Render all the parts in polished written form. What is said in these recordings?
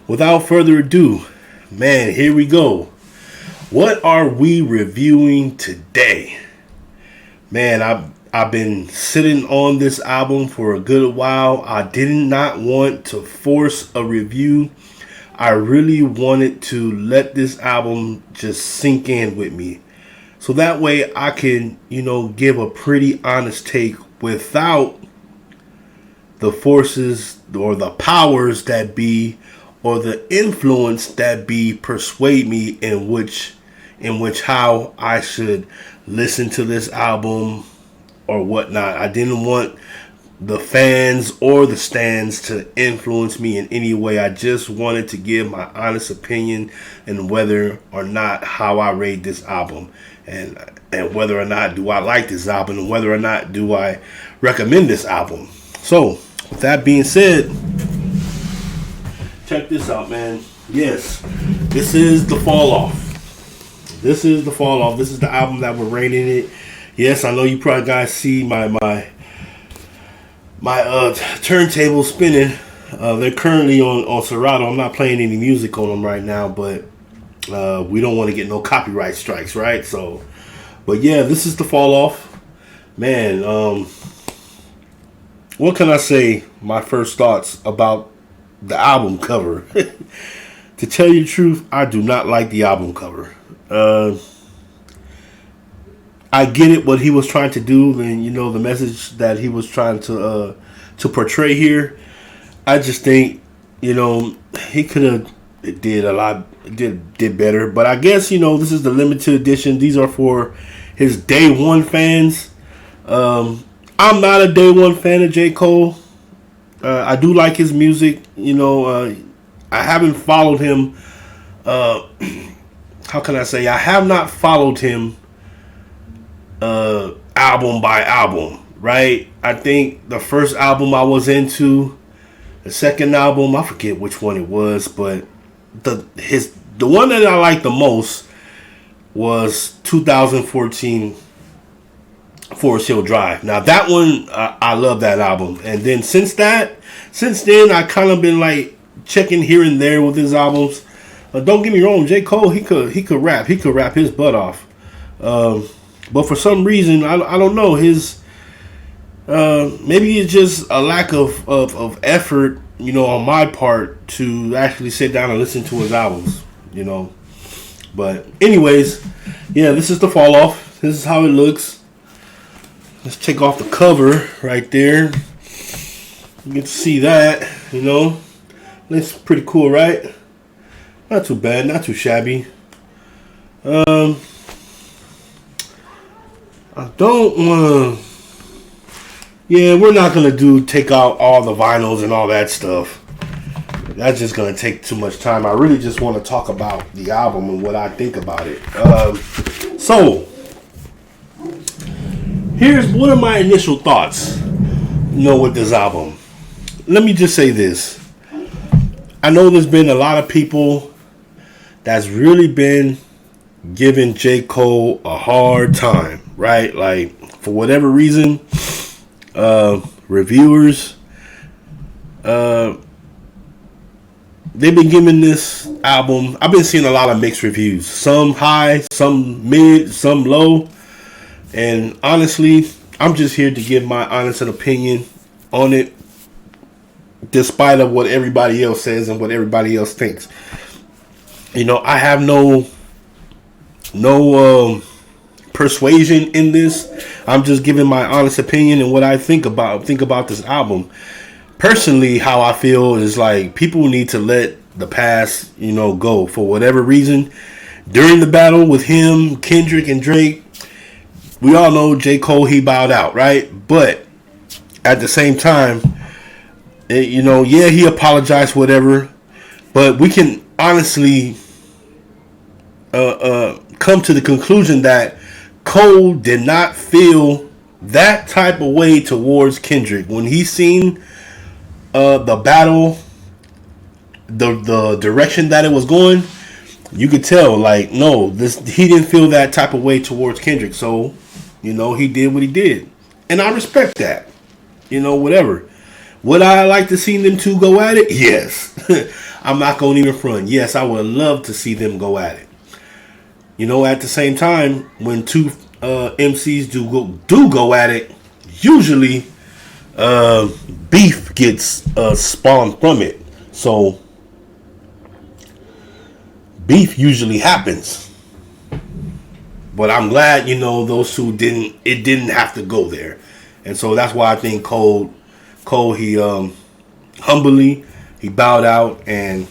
without further ado, man, here we go. What are we reviewing today? Man, I've been sitting on this album for a good while. I did not want to force a review. I really wanted to let this album just sink in with me. So that way I can, give a pretty honest take without the forces or the powers that be or the influence that be persuade me in which how I should listen to this album or whatnot. I didn't want the fans or the stands to influence me in any way. I just wanted to give my honest opinion and whether or not how I rate this album and whether or not do I like this album and whether or not do I recommend this album. So with that being said, check this out, man. Yes, this is the Fall Off. This is the Fall Off. This is the album that we're rating it. Yes, I know you probably guys see my turntable spinning. They're currently on Serato. I'm not playing any music on them right now, but we don't want to get no copyright strikes, right? So, but yeah, this is the Fall Off, man. What can I say? My first thoughts about the album cover. To tell you the truth, I do not like the album cover. I get it, what he was trying to do, and the message that he was trying to portray here. I just think he could have did a lot, did better. But I guess this is the limited edition. These are for his day one fans. I'm not a day one fan of J. Cole. I do like his music. I haven't followed him. How can I say? I have not followed him album by album, right? I think the first album I was into, the second album, I forget which one it was, but the one that I liked the most was 2014 Forest Hill Drive. Now that one, I love that album. And then since then, I kind of been like checking here and there with his albums. Don't get me wrong, J. Cole, he could rap. He could rap his butt off. But for some reason, I don't know, his maybe it's just a lack of effort, on my part to actually sit down and listen to his albums, But anyways, yeah, this is the Fall Off. This is how it looks. Let's take off the cover right there. You get to see that, Looks pretty cool, right? Not too bad, not too shabby. I don't want to... Yeah, we're not going to take out all the vinyls and all that stuff. That's just going to take too much time. I really just want to talk about the album and what I think about it. So, here's one of my initial thoughts, with this album. Let me just say this. I know there's been a lot of people that's really been giving J. Cole a hard time, right? Like, for whatever reason, reviewers, they've been giving this album, I've been seeing a lot of mixed reviews. Some high, some mid, some low. And honestly, I'm just here to give my honest opinion on it, despite of what everybody else says and what everybody else thinks. I have no persuasion in this. I'm just giving my honest opinion and what I think about this album. Personally, how I feel is like people need to let the past, go for whatever reason. During the battle with him, Kendrick, and Drake, we all know J. Cole, he bowed out, right? But at the same time, he apologized, whatever. But we can honestly come to the conclusion that Cole did not feel that type of way towards Kendrick when he seen the battle, the direction that it was going. You could tell, like, no, he didn't feel that type of way towards Kendrick. So, he did what he did, and I respect that. Whatever. Would I like to see them two go at it? Yes. I'm not going to even front. Yes, I would love to see them go at it. At the same time, when two MCs do go at it, usually beef gets spawned from it. So beef usually happens. But I'm glad, those two didn't have to go there. And so that's why I think Cole he humbly he bowed out, and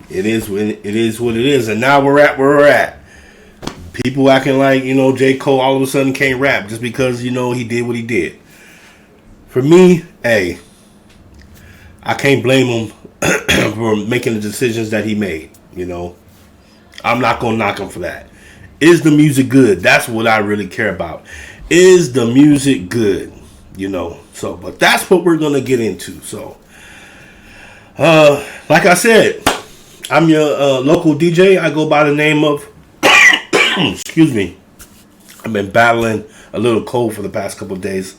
it is what it is. And now we're at where we're at. People acting like, J.Cole all of a sudden can't rap just because, he did what he did. For me, hey, I can't blame him for making the decisions that he made, I'm not going to knock him for that. Is the music good? That's what I really care about. Is the music good? So, but that's what we're going to get into. So, like I said, I'm your local DJ. I go by the name of, excuse me, I've been battling a little cold for the past couple of days.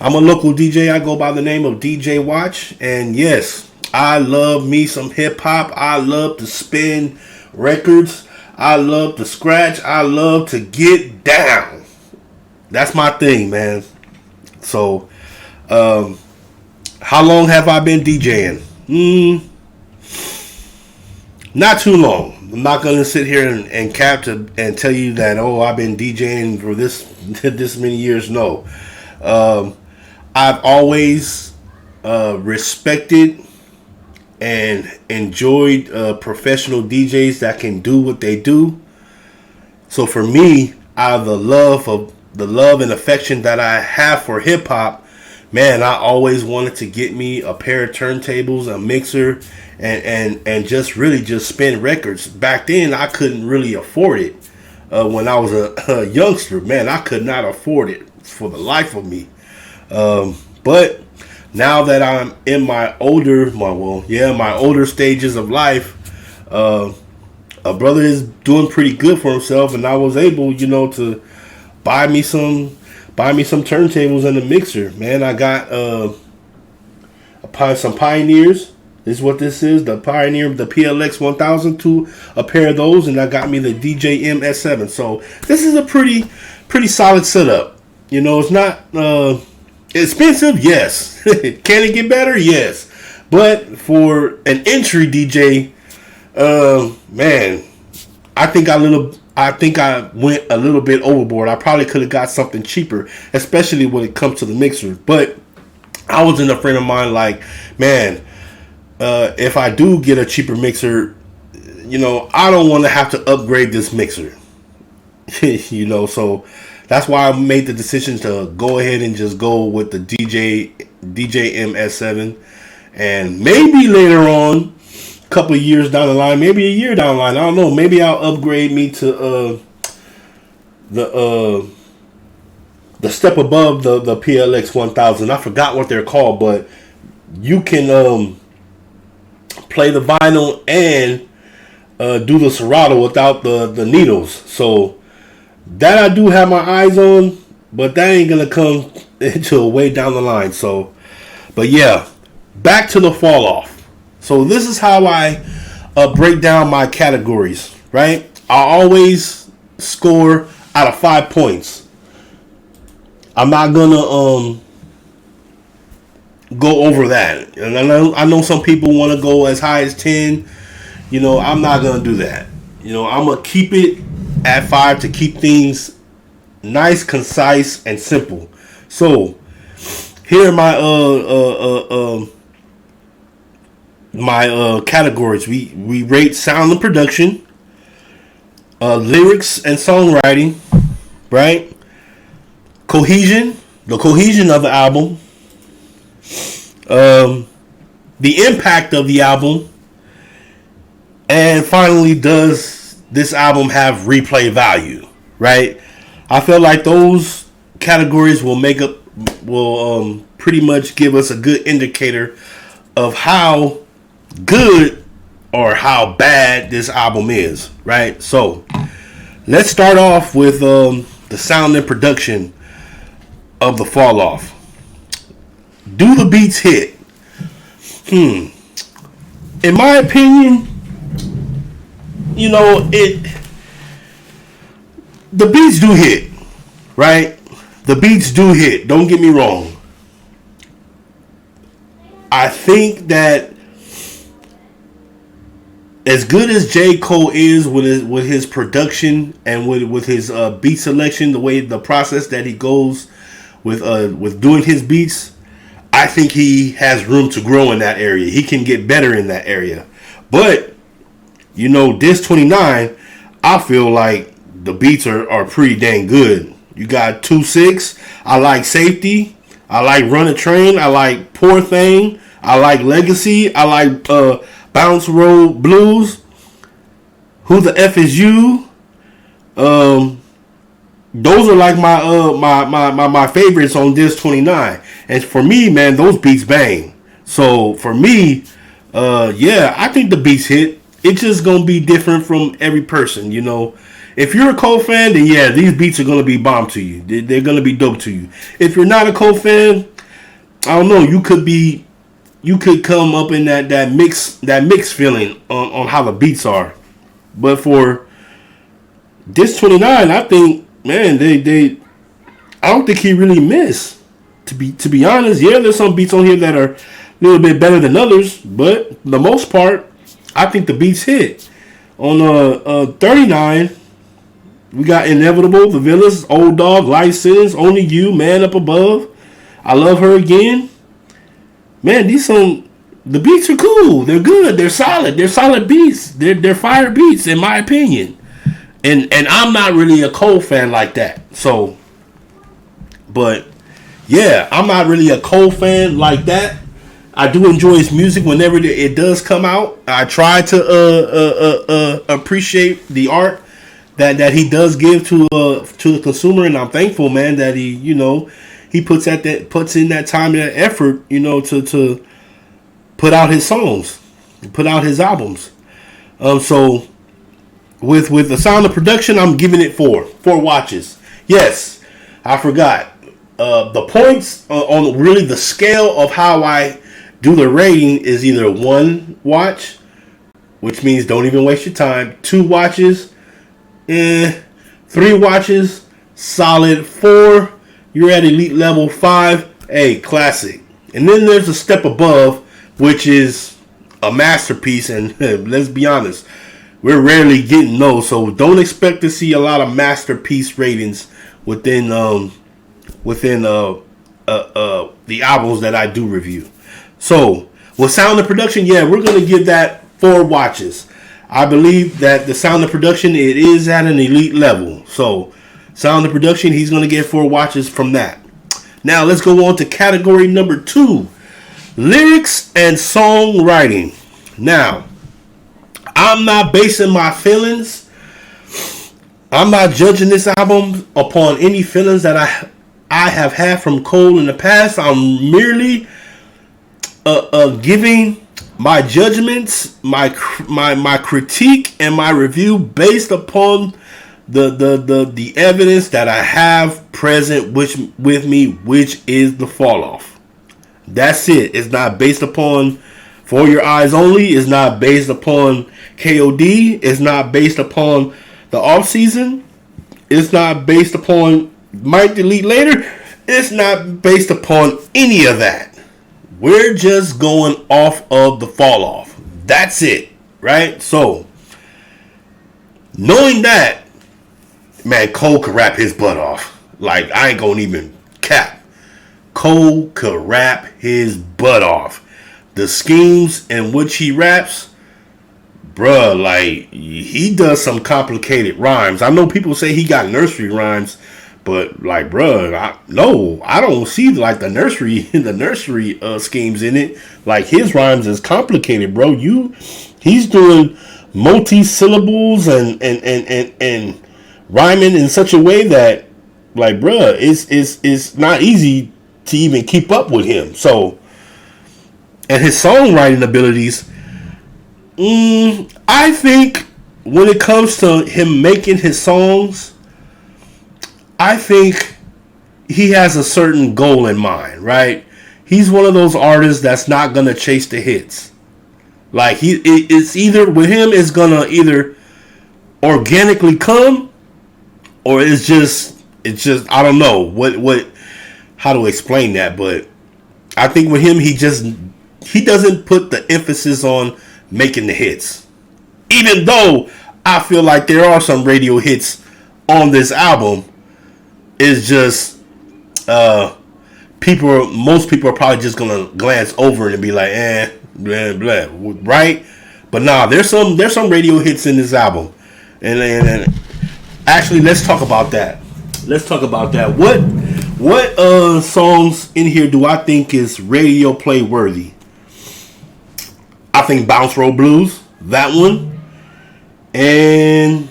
I'm a local DJ. I go by the name of DJ Watch. And yes, I love me some hip hop. I love to spin records. I love to scratch. I love to get down. That's my thing, man. So, how long have I been DJing? Not too long. I'm not going to sit here and cap and tell you that, I've been DJing for this many years. No. I've always respected and enjoyed professional DJs that can do what they do. So for me, out of the love and affection that I have for hip hop, man, I always wanted to get me a pair of turntables, a mixer, and just spin records. Back then, I couldn't really afford it. When I was a youngster, man, I could not afford it for the life of me. But now that I'm in my older stages of life, a brother is doing pretty good for himself, and I was able, to buy me some turntables and a mixer. Man, I got some Pioneers. This is what this is, the Pioneer, the PLX 1000, a pair of those, and I got me the DJ MS7. So this is a pretty solid setup. It's not expensive, yes. Can it get better? Yes. But for an entry DJ, man, I think I went a little bit overboard. I probably could have got something cheaper, especially when it comes to the mixer. But I was in a friend of mine like, man, if I do get a cheaper mixer, I don't want to have to upgrade this mixer. So that's why I made the decision to go ahead and just go with the DJ MS7, and maybe later on, a couple of years down the line, maybe a year down the line, I don't know, maybe I'll upgrade me to the step above the PLX 1000. I forgot what they're called, but you can play the vinyl and do the Serato without the needles. So that I do have my eyes on, but that ain't gonna come until way down the line. So, but yeah, back to the fall off. So this is how I break down my categories, right? I always score out of 5 points. I'm not gonna go over that, and I know some people want to go as high as 10. I'm not gonna do that. I'm gonna keep it at 5 to keep things nice, concise, and simple. So here are my categories. We rate sound and production, lyrics and songwriting, right? Cohesion, the cohesion of the album, the impact of the album, and finally, does this album have replay value, right? I feel like those categories will pretty much give us a good indicator of how good or how bad this album is, right? So let's start off with the sound and production of the fall off. Do the beats hit? in my opinion, you know, the beats do hit, right? The beats do hit. Don't get me wrong. I think that as good as J.Cole is with his production and with his beat selection, the process that he goes with doing his beats, I think he has room to grow in that area. He can get better in that area. But you know, Dis 29, I feel like the beats are pretty dang good. You got 2-6. I like Safety. I like Run a Train. I like Poor Thing. I like Legacy. I like Bounce Road Blues. Who the F is you? Those are like my favorites on Dis 29. And for me, man, those beats bang. So for me, yeah, I think the beats hit. It's just gonna be different from every person, you know. If you're a Cole fan, then yeah, these beats are gonna be bomb to you. They're gonna be dope to you. If you're not a Cole fan, I don't know. You could come up in that mix feeling on how the beats are. But for Dis 29, I think, man, I don't think he really missed. To be honest, yeah, there's some beats on here that are a little bit better than others, but for the most part, I think the beats hit. On 39, we got Inevitable, The Villas, Old Dog, License, Only You, Man Up Above, I Love Her Again. Man, the beats are cool. They're good. They're solid. They're solid beats. They're fire beats, in my opinion. And I'm not really a Cole fan like that. So, but yeah, I'm not really a Cole fan like that. I do enjoy his music whenever it does come out. I try to appreciate the art that he does give to the consumer, and I'm thankful, man, that he puts in that time and that effort, to put out his songs, put out his albums. So with the sound of production, I'm giving it 4 watches. Yes, I forgot the points on really the scale of how I do the rating is either 1 watch, which means don't even waste your time. 2 watches, 3 watches, solid. 4, you're at elite level. 5, hey, classic. And then there's a step above, which is a masterpiece. And let's be honest, we're rarely getting those, so don't expect to see a lot of masterpiece ratings within the albums that I do review. So with sound and production, yeah, we're gonna give that 4 watches. I believe that the sound and production, it is at an elite level. So sound and production, he's gonna get 4 watches from that. Now let's go on to category number 2, lyrics and songwriting. Now, I'm not basing my feelings. I'm not judging this album upon any feelings that I have had from Cole in the past. I'm merely giving my judgments, my critique, and my review based upon the evidence that I have present with me, which is the fall off. That's it. It's not based upon For Your Eyes Only. It's not based upon KOD. It's not based upon the off season. It's not based upon Might Delete Later. It's not based upon any of that. We're just going off of the fall off. That's it, right? So, knowing that, man, Cole could rap his butt off. Like, I ain't gonna even cap. Cole could rap his butt off. The schemes in which he raps, bruh, like, he does some complicated rhymes. I know people say he got nursery rhymes, but like, bruh, I don't see like the nursery schemes in it. Like, his rhymes is complicated, bro. He's doing multi-syllables and rhyming in such a way that, like, bruh, it's not easy to even keep up with him. So, and his songwriting abilities, I think when it comes to him making his songs, I think he has a certain goal in mind, right? He's one of those artists that's not going to chase the hits. Like it's either with him, it's gonna either organically come, or it's just I don't know what how to explain that, but I think with him, he doesn't put the emphasis on making the hits, even though I feel like there are some radio hits on this album. It's just most people are probably just gonna glance over it and be like, blah, blah, right? But nah, there's some radio hits in this album, and actually, let's talk about that. Let's talk about that. What songs in here do I think is radio play worthy? I think Bounce Road Blues, that one, and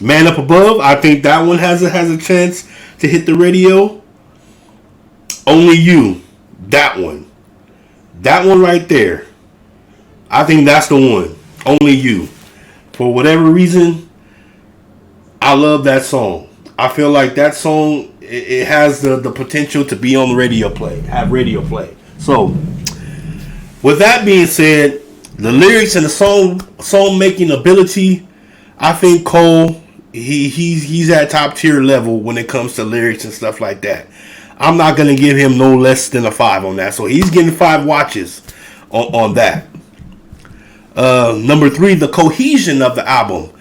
Man Up Above. I think that one has a chance to hit the radio. Only You, that one right there. I think that's the one. Only You. For whatever reason, I love that song. I feel like that song it has the potential to be on the radio play, have radio play. So, with that being said, the lyrics and the song making ability, I think Cole he's at top tier level when it comes to lyrics and stuff like that. I'm not gonna give him no less than a 5 on that. So he's getting 5 watches on that. Number 3, the cohesion of the album.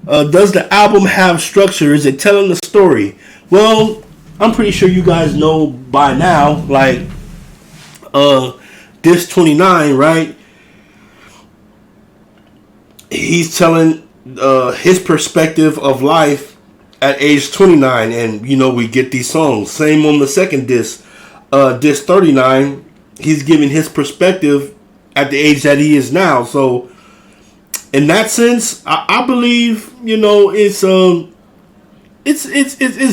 Does the album have structure? Is it telling the story? Well, I'm pretty sure you guys know by now, like, Disc 29, right? He's telling his perspective of life at age 29, and we get these songs. Same on the second disc, Disc 39. He's giving his perspective at the age that he is now. So, in that sense, I believe it's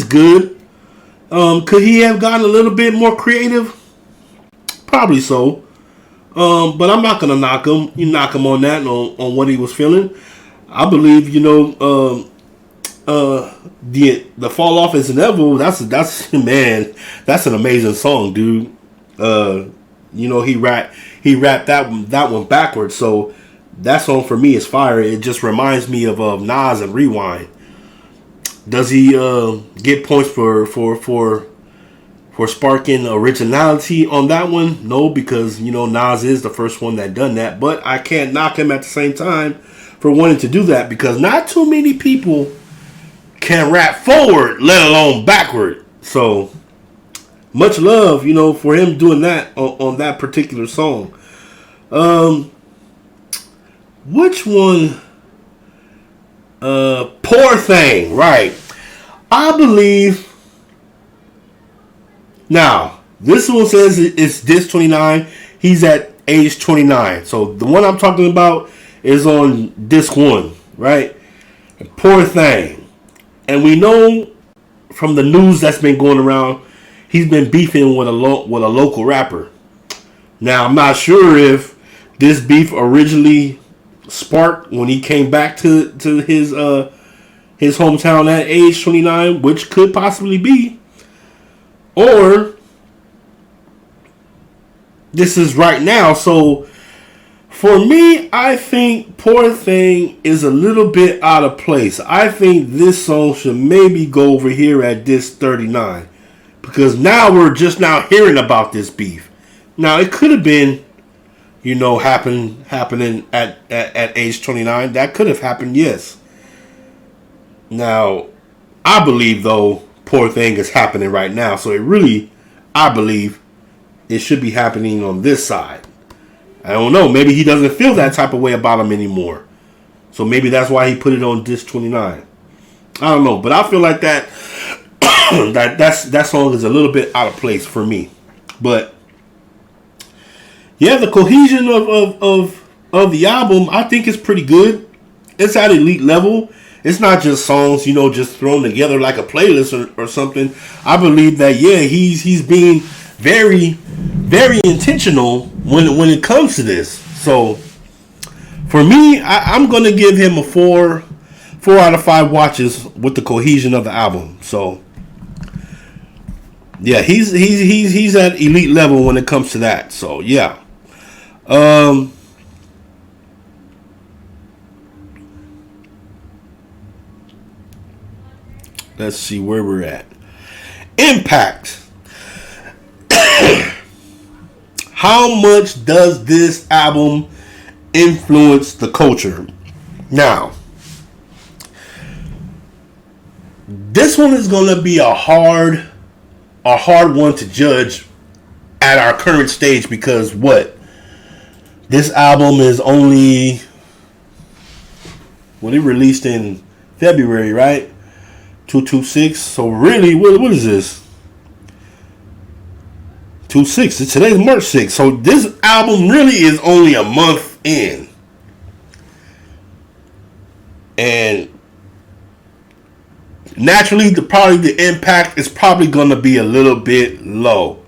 good. Could he have gotten a little bit more creative? Probably so. But I'm not gonna knock him. You knock him on that, on what he was feeling. I believe the fall off is inevitable. That's man, that's an amazing song, dude. He rapped that one backwards. So that song for me is fire. It just reminds me of Nas and Rewind. Does he get points for sparking originality on that one? No, because Nas is the first one that done that. But I can't knock him at the same time for wanting to do that, because not too many people can rap forward, let alone backward. So much love, for him doing that on that particular song. Which one? Poor Thing, right? I believe. Now, this one says it's Disc 29. He's at age 29. So the one I'm talking about is on Disc 1, right? Poor Thing. And we know from the news that's been going around, he's been beefing with a local rapper. Now, I'm not sure if this beef originally sparked when he came back to his hometown at age 29, which could possibly be, or this is right now. So for me, I think Poor Thing is a little bit out of place. I think this song should maybe go over here at Disc 39, because now we're just now hearing about this beef. Now, it could have been, happening at age 29. That could have happened, yes. Now, I believe, though, Poor Thing is happening right now. So I believe it should be happening on this side. I don't know. Maybe he doesn't feel that type of way about him anymore. So maybe that's why he put it on Disc 29. I don't know. But I feel like that song is a little bit out of place for me. But yeah, the cohesion of the album, I think, is pretty good. It's at elite level. It's not just songs, just thrown together like a playlist or something. I believe that, yeah, he's being very, very intentional when it comes to this. So for me, I'm gonna give him a 4 out of 5 watches with the cohesion of the album. So yeah, he's at elite level when it comes to that. So yeah. Let's see where we're at. Impact. How much does this album influence the culture? Now, this one is going to be a hard one to judge at our current stage because what? This album is only, well, it released in February, right? 226. So really, what is this? 2/6. Today's March 6th. So this album really is only a month in. And naturally, the impact is probably going to be a little bit low.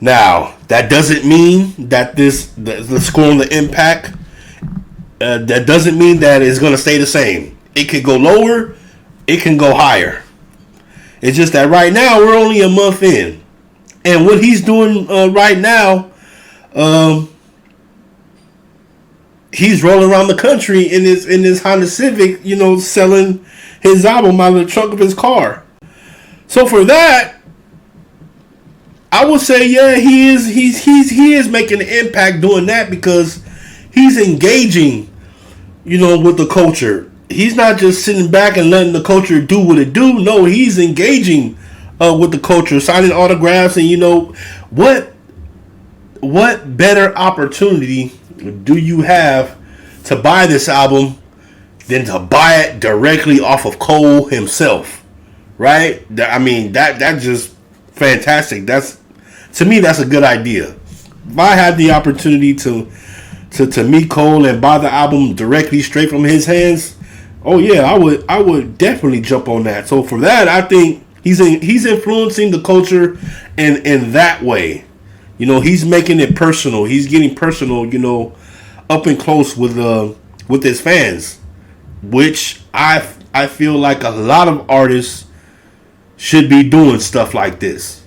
Now, that doesn't mean that the score on the impact, that doesn't mean that it's going to stay the same. It could go lower, it can go higher. It's just that right now, we're only a month in. And what he's doing right now, he's rolling around the country in his Honda Civic, selling his album out of the trunk of his car. So for that, I would say, yeah, he is making an impact doing that because he's engaging, with the culture. He's not just sitting back and letting the culture do what it do. No, he's engaging with the culture, signing autographs, and what better opportunity do you have to buy this album than to buy it directly off of Cole himself, right? I mean, that's just fantastic. To me, that's a good idea. If I had the opportunity to meet Cole and buy the album directly straight from his hands, oh yeah, I would definitely jump on that. So for that, I think he's influencing the culture in that way. He's making it personal. He's getting personal, up and close with his fans, which I feel like a lot of artists should be doing stuff like this.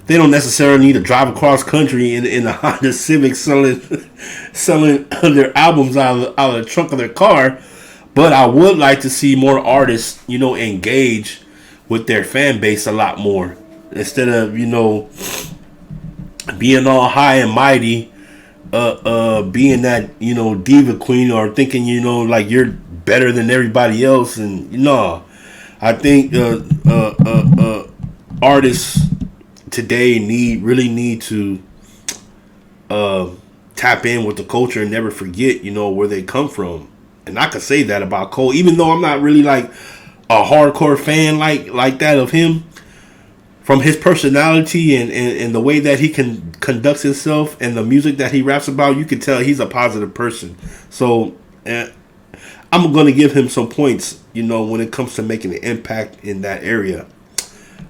They don't necessarily need to drive across country in a Honda Civic selling their albums out of the trunk of their car. But I would like to see more artists, engage with their fan base a lot more. Instead of, being all high and mighty, being that, diva queen or thinking, like you're better than everybody else. And, I think artists today really need to tap in with the culture and never forget, where they come from. And I could say that about Cole, even though I'm not really like a hardcore fan like that of him. From his personality and the way that he conducts himself and the music that he raps about, you can tell he's a positive person. So I'm going to give him some points, when it comes to making an impact in that area.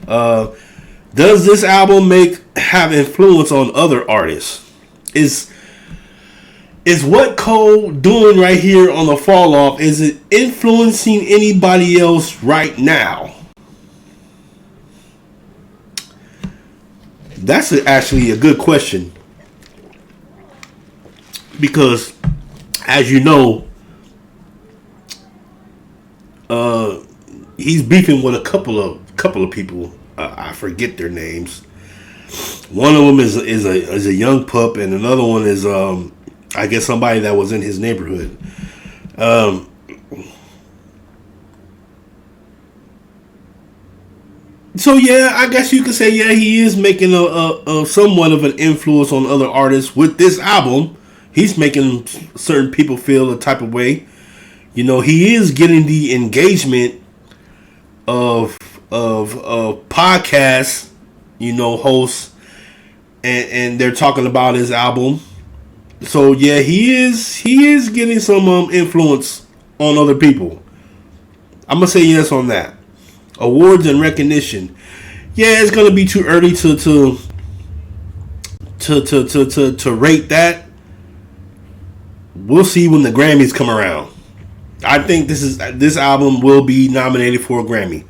Does this album have influence on other artists? Is what Cole doing right here on the Fall Off, is it influencing anybody else right now? That's actually a good question. Because, as you know, he's beefing with a couple of people. I forget their names. One of them is a young pup, and another one is I guess somebody that was in his neighborhood. So yeah, I guess you could say he is making a somewhat of an influence on other artists with this album. He's making certain people feel a type of way. He is getting the engagement of podcasts, hosts, and they're talking about his album. So yeah, he is getting some influence on other people. I'm gonna say yes on that. Awards and recognition. Yeah, it's gonna be too early to rate that. We'll see when the Grammys come around. I think this album will be nominated for a Grammy.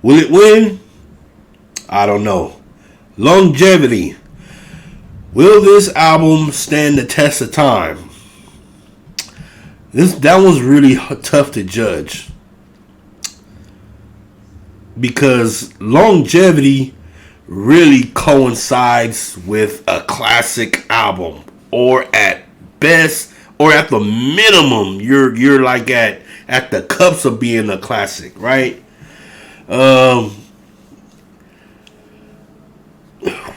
Will it win? I don't know. Longevity. Will this album stand the test of time? That was really tough to judge. because longevity really coincides with a classic album, or at best, or at the minimum, you're like at the cups of being a classic, right? Um,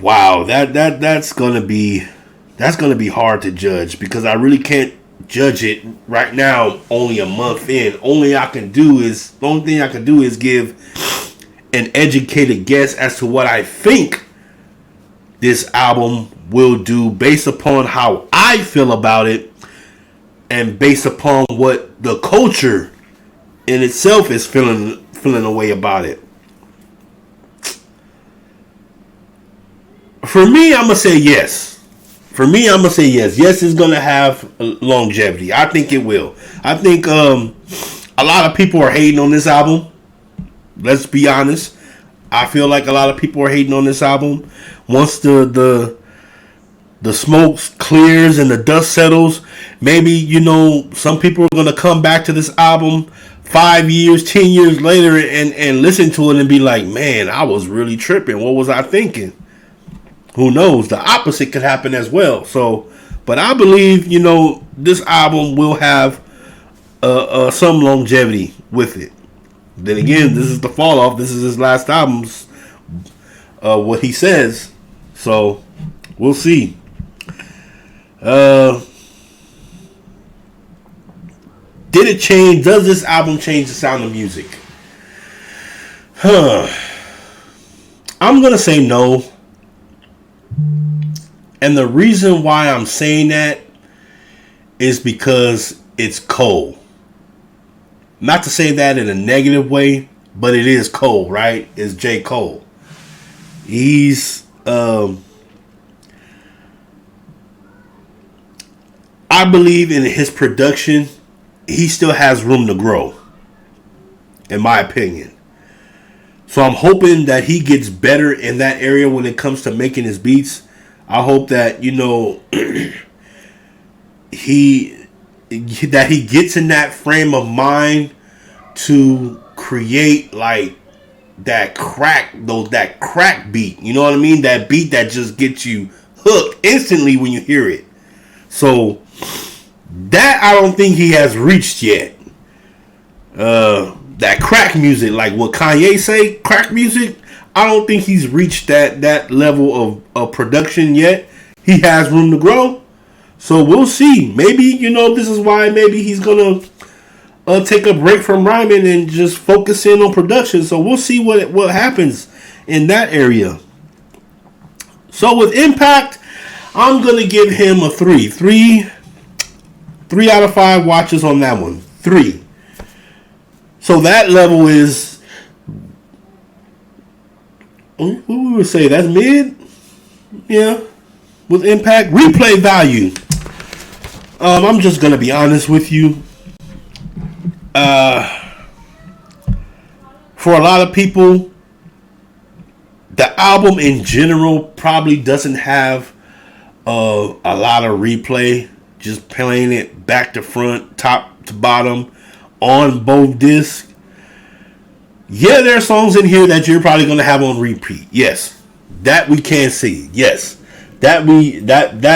wow, that's gonna be hard to judge because I really can't judge it right now. Only a month in, the only thing I can do is give an educated guess as to what I think this album will do based upon how I feel about it and based upon what the culture in itself is feeling a way about it. For me, I'm gonna say yes. For me, I'm gonna say yes. Yes, it's gonna have longevity. I think it will. I think a lot of people are hating on this album. Let's be honest. I feel like a lot of people are hating on this album. Once the smoke clears and the dust settles, maybe some people are gonna come back to this album 5 years, 10 years later, and listen to it and be like, "Man, I was really tripping. What was I thinking?" Who knows? The opposite could happen as well. So, but I believe this album will have some longevity with it. Then again, this is the fall off. This is his last album's what he says. So we'll see. Did it change? Does this album change the sound of music? I'm gonna say no. And the reason why I'm saying that is because it's Cole. Not to say that in a negative way, but it is Cole, right? It's J. Cole. He's I believe in his production, he still has room to grow, in my opinion. So I'm hoping that he gets better in that area when it comes to making his beats. I hope that he gets in that frame of mind to create like that crack beat. You know what I mean? That beat that just gets you hooked instantly when you hear it. So that I don't think he has reached yet. That crack music, like what Kanye say, crack music. I don't think he's reached that level of production yet. He has room to grow. So we'll see. Maybe, this is why maybe he's going to take a break from rhyming and just focus in on production. So we'll see what happens in that area. So with Impact, I'm going to give him a 3. 3 out of 5 watches on that one. 3. So that level is, what we would say, that's mid? Yeah. With Impact. Replay value. I'm just going to be honest with you. For a lot of people, the album in general probably doesn't have a lot of replay. Just playing it back to front, top to bottom, on both discs. Yeah, there are songs in here that you're probably going to have on repeat. Yes, that we can see. Yes, that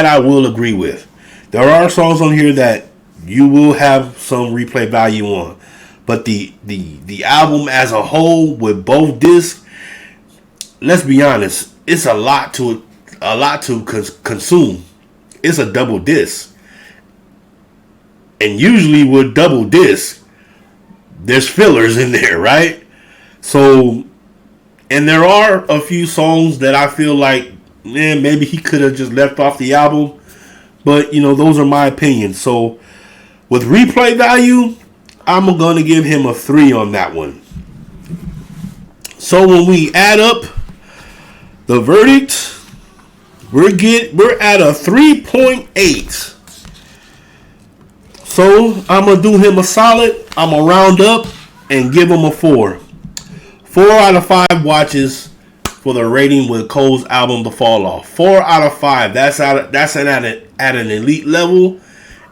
I will agree with. There are songs on here that you will have some replay value on, but the album as a whole with both discs, let's be honest, it's a lot to consume. It's a double disc, and usually with double disc, there's fillers in there, right? So, and there are a few songs that I feel like, man, maybe he could have just left off the album. But, those are my opinions. So, with replay value, I'm going to give him a 3 on that one. So, when we add up the verdict, we're at a 3.8. So, I'm going to do him a solid. I'm going to round up and give him a 4. 4 out of 5 watches for the rating with Cole's album, The Fall Off. 4 out of 5. That's at an elite level,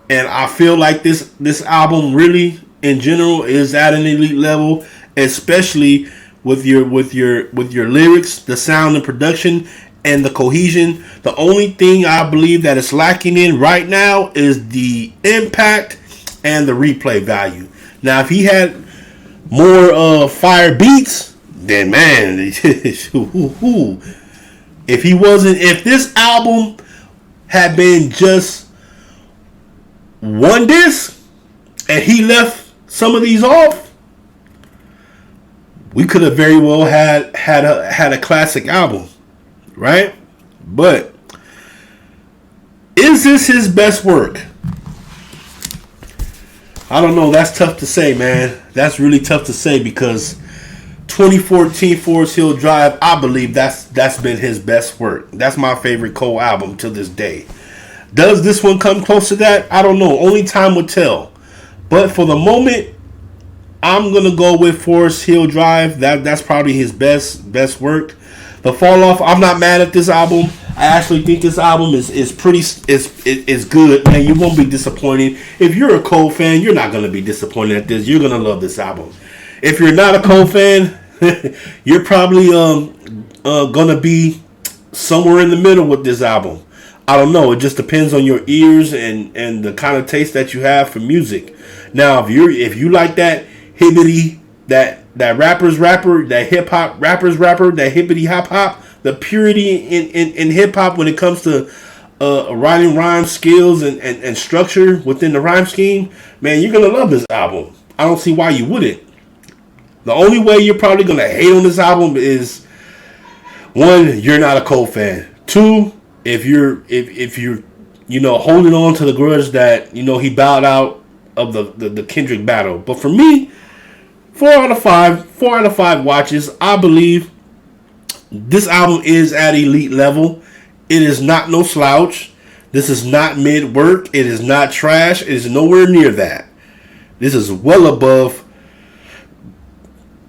and I feel like this album really, in general, is at an elite level, especially with your lyrics, the sound and production, and the cohesion. The only thing I believe that is lacking in right now is the impact and the replay value. Now, if he had more fire beats, then man, if this album had been just one disc and he left some of these off, we could have very well had a classic album, right? But is this his best work? I don't know. That's tough to say, man. That's really tough to say because 2014 Forest Hill Drive, I believe that's been his best work. That's my favorite Cole album to this day. Does this one come close to that? I don't know. Only time will tell. But for the moment, I'm gonna go with Forest Hill Drive. That's probably his best work. The Fall Off, I'm not mad at this album. I actually think this album is pretty is good, man. You won't be disappointed. If you're a Cole fan, you're not gonna be disappointed at this. You're gonna love this album. If you're not a Cole fan, you're probably gonna be somewhere in the middle with this album. I don't know. It just depends on your ears and the kind of taste that you have for music. Now, if you like that hibbity, that rapper's rapper, that hip hop rapper's rapper, that hibbity hop hop, the purity in hip hop when it comes to writing rhyme skills and structure within the rhyme scheme, man, you're gonna love this album. I don't see why you wouldn't. The only way you're probably gonna hate on this album is, one, you're not a Cole fan. Two, if you're holding on to the grudge that he bowed out of the Kendrick battle. But for me, 4 out of 5 watches. I believe this album is at elite level. It is not no slouch. This is not mid work. It is not trash. It is nowhere near that. This is well above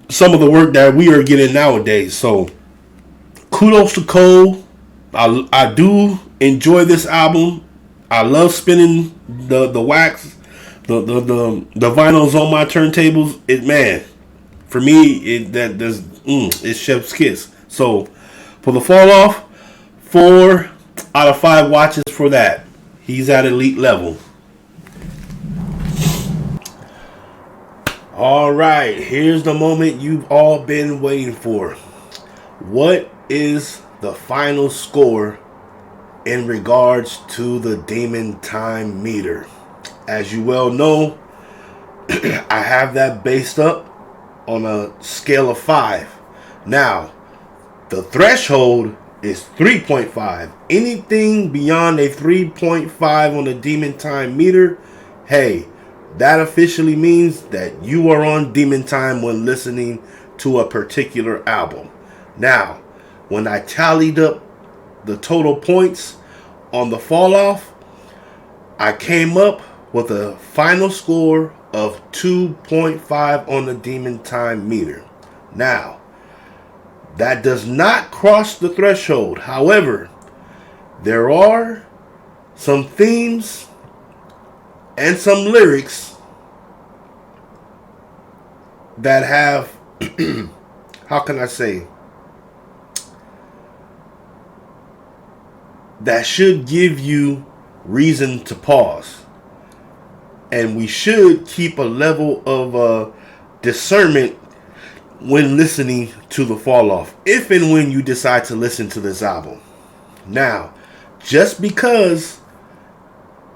some of the work that we are getting nowadays. So kudos to Cole. I do enjoy this album. I love spinning the wax, the vinyls on my turntables. For me, it's chef's kiss. So for the Fall Off, 4 out of 5 watches for that. He's at elite level. All right, here's the moment you've all been waiting for. What is the final score in regards to the Demon Time meter? As you well know, I have that based up on a scale of 5. Now, the threshold is 3.5. Anything beyond a 3.5 on the Demon Time meter, hey, that officially means that you are on Demon Time when listening to a particular album. Now, when I tallied up the total points on the Fall Off, I came up with a final score of 2.5 on the Demon Time meter. Now, that does not cross the threshold. However, there are some themes and some lyrics that have, how can I say, that should give you reason to pause. And we should keep a level of discernment when listening to the Fall Off, if and when you decide to listen to this album. Now, just because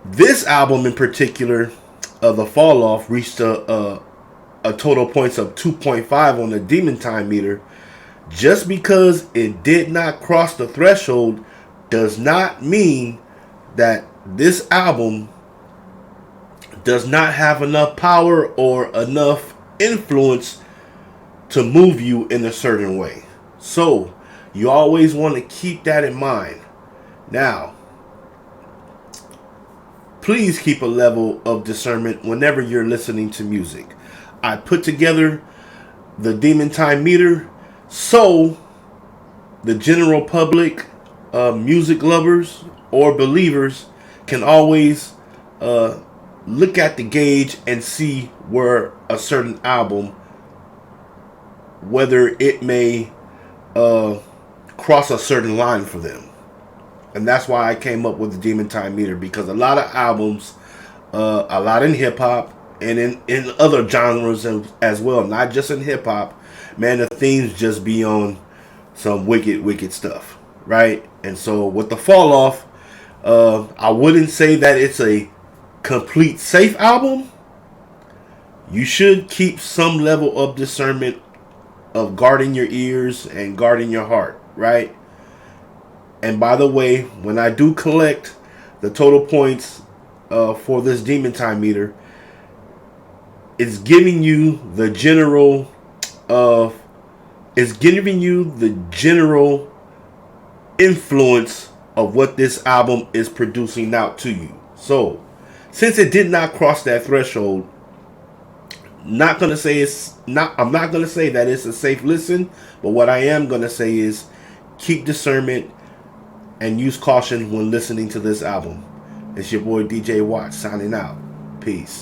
this album in particular, the Fall Off, reached a total points of 2.5 on the Demon Time meter, just because it did not cross the threshold does not mean that this album does not have enough power or enough influence to move you in a certain way. So you always want to keep that in mind. Now, please keep a level of discernment whenever you're listening to music. I put together the Demon Time meter so the general public, music lovers or believers, can always look at the gauge and see where a certain album whether it may uh, cross a certain line for them. And that's why I came up with the Demon Time Meter, because a lot of albums, a lot in hip hop and in other genres as well, not just in hip hop, man, the themes just be on some wicked stuff, right? And so with the Fall Off, I wouldn't say that it's a complete safe album. You should keep some level of discernment of guarding your ears and guarding your heart, right? And by the way, when I do collect the total points for this Demon Time Meter, it's giving you the general of it's giving you the general influence of what this album is producing out to you. So, since it did not cross that threshold, not gonna say it's not. I'm not gonna say that it's a safe listen, but what I am gonna say is keep discernment and use caution when listening to this album. It's your boy DJ Watts signing out. Peace.